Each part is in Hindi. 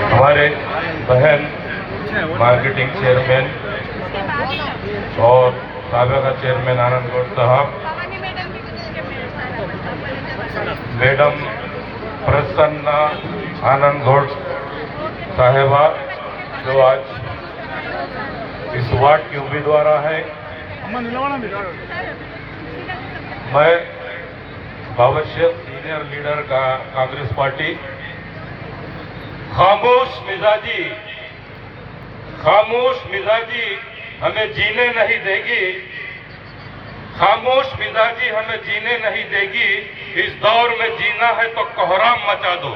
हमारे बहन मार्केटिंग चेयरमैन और साबिका चेयरमैन आनंद गौड़ साहब, मैडम प्रसन्ना आनंद गौड़ साहेबा जो आज इस वार्ड की उम्मीदवार है। मैं भविष्य सीनियर लीडर का कांग्रेस पार्टी खामोश मिजाजी हमें जीने नहीं देगी, खामोश मिजाजी हमें जीने नहीं देगी। इस दौर में जीना है तो कोहराम मचा दो।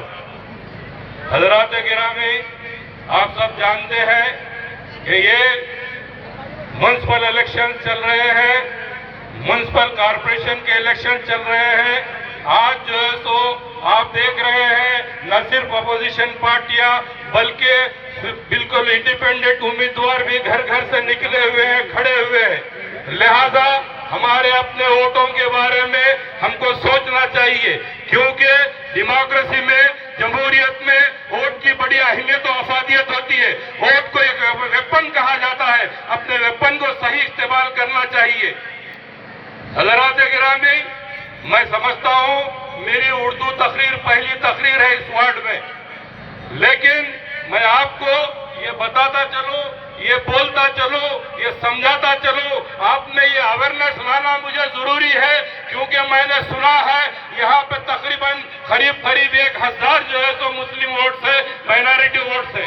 हजरात गिरामी, आप सब जानते हैं कि ये म्युनिसिपल इलेक्शन चल रहे हैं, म्युनिसिपल कॉरपोरेशन के इलेक्शन चल रहे हैं। आज जो है तो आप देख रहे हैं न सिर्फ अपोजिशन पार्टियां बल्कि बिल्कुल इंडिपेंडेंट उम्मीदवार भी घर घर से निकले हुए हैं, खड़े हुए हैं। लिहाजा हमारे अपने वोटों के बारे में हमको सोचना चाहिए, क्योंकि डेमोक्रेसी में, जमहूरियत में वोट की बड़ी अहमियत और अफादियत होती है। वोट को एक वेपन कहा जाता है, अपने वेपन को सही इस्तेमाल करना चाहिए। हज़रात गिरामी, मैं समझता हूं मेरी उर्दू तकरीर पहली तकरीर है इस वार्ड में, लेकिन मैं आपको ये बताता चलूं, ये बोलता चलूं, ये समझाता चलूं। आपने ये अवेयरनेस लाना मुझे जरूरी है, क्योंकि मैंने सुना है यहाँ पे तकरीबन करीब 1000 जो है तो मुस्लिम वोट है, माइनॉरिटी वोट है।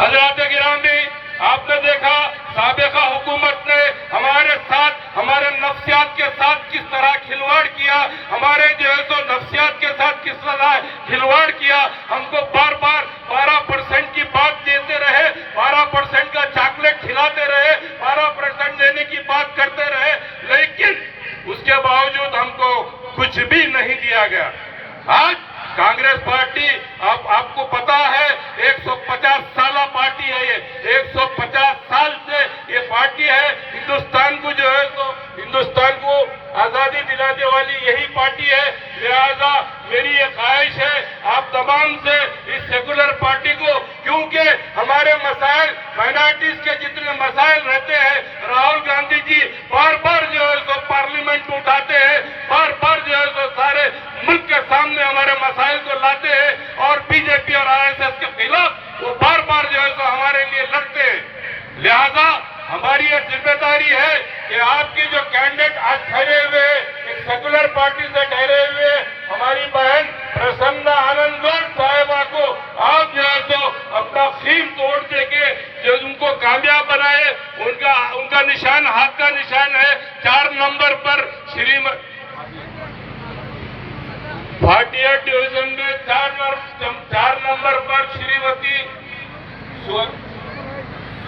हज़रात गिरामी, आपने देखा साबिका हुकूमत ने हमारे साथ, हमारे नफ्सियात के साथ किस तरह खिलवाड़ किया, हमारे जो है तो नफ्सियात के साथ किस तरह खिलवाड़ किया। हमको बार बार 12% की बात देते रहे, 12% का चॉकलेट खिलाते रहे, 12% देने की बात करते रहे, लेकिन उसके बावजूद हमको कुछ भी नहीं दिया गया। आज कांग्रेस पार्टी, आपको पता है 150 साल पार्टी है ये, 150 साल से ये पार्टी है। हिंदुस्तान को जो है तो हिंदुस्तान को आजादी दिलाने वाली यही पार्टी है। लिहाजा मेरी ये ख्वाहिश है आप तमाम से, इस सेकुलर पार्टी को, क्योंकि हमारे मसाइल, माइनॉरिटीज के जितने मसाइल रहते हैं, राहुल गांधी जी बार बार जो है तो पार्लियामेंट में उठाते हैं, बार बार जो है तो सारे मुल्क के सामने हमारे मसाइल को लाते हैं, और बीजेपी और आरएसएस के खिलाफ वो बार बार जो है तो हमारे लिए लड़ते हैं। लिहाजा हमारी ये जिम्मेदारी है कि आपकी जो कैंडिडेट आज ठहरे हुए, एक सेकुलर पार्टी से ठहरे हुए हमारी बहन प्रसन्ना आनंद गौड़ साहिबा को आप जो है तो अपना खीम तोड़ देके जो उनको कामयाब बनाए। उनका निशान, हाथ का निशान है 4 नंबर पर भाटिया डिवीजन में 4 नंबर पर श्रीमती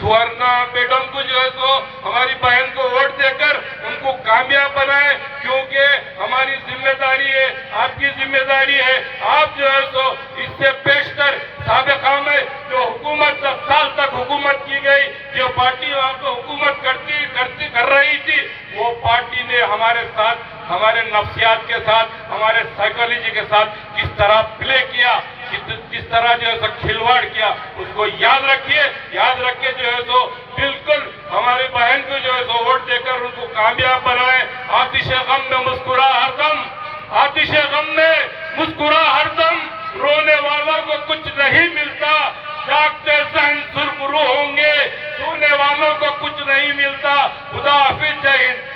सुवर्णा मैडम को जो है तो हमारी बहन को वोट देकर उनको कामयाब बनाए, क्योंकि हमारी जिम्मेदारी है, आपकी जिम्मेदारी है। आप जो है तो इससे पेशतर साबिका में जो हुकूमत 10 साल तक हुकूमत की गई, जो पार्टी वहां पर हुकूमत कर रही थी, वो पार्टी ने हमारे साथ, हमारे नफ्सियात के साथ, हमारे साइकोलॉजी के साथ किस तरह प्ले किया, किस तरह जो है खिलवाड़ किया, उसको याद रखिए। याद रख के जो है तो बिल्कुल हमारी बहन को जो है तो वोट देकर उनको कामयाब बनाए। आतिशे गम में मुस्कुरा हरदम, आतिशे गम में मुस्कुरा हरदम, रोने वालों को कुछ नहीं मिलता, जागते सहन सुरखरू होंगे, सोने वालों को कुछ नहीं मिलता। खुदा हाफिज, जय हिंद।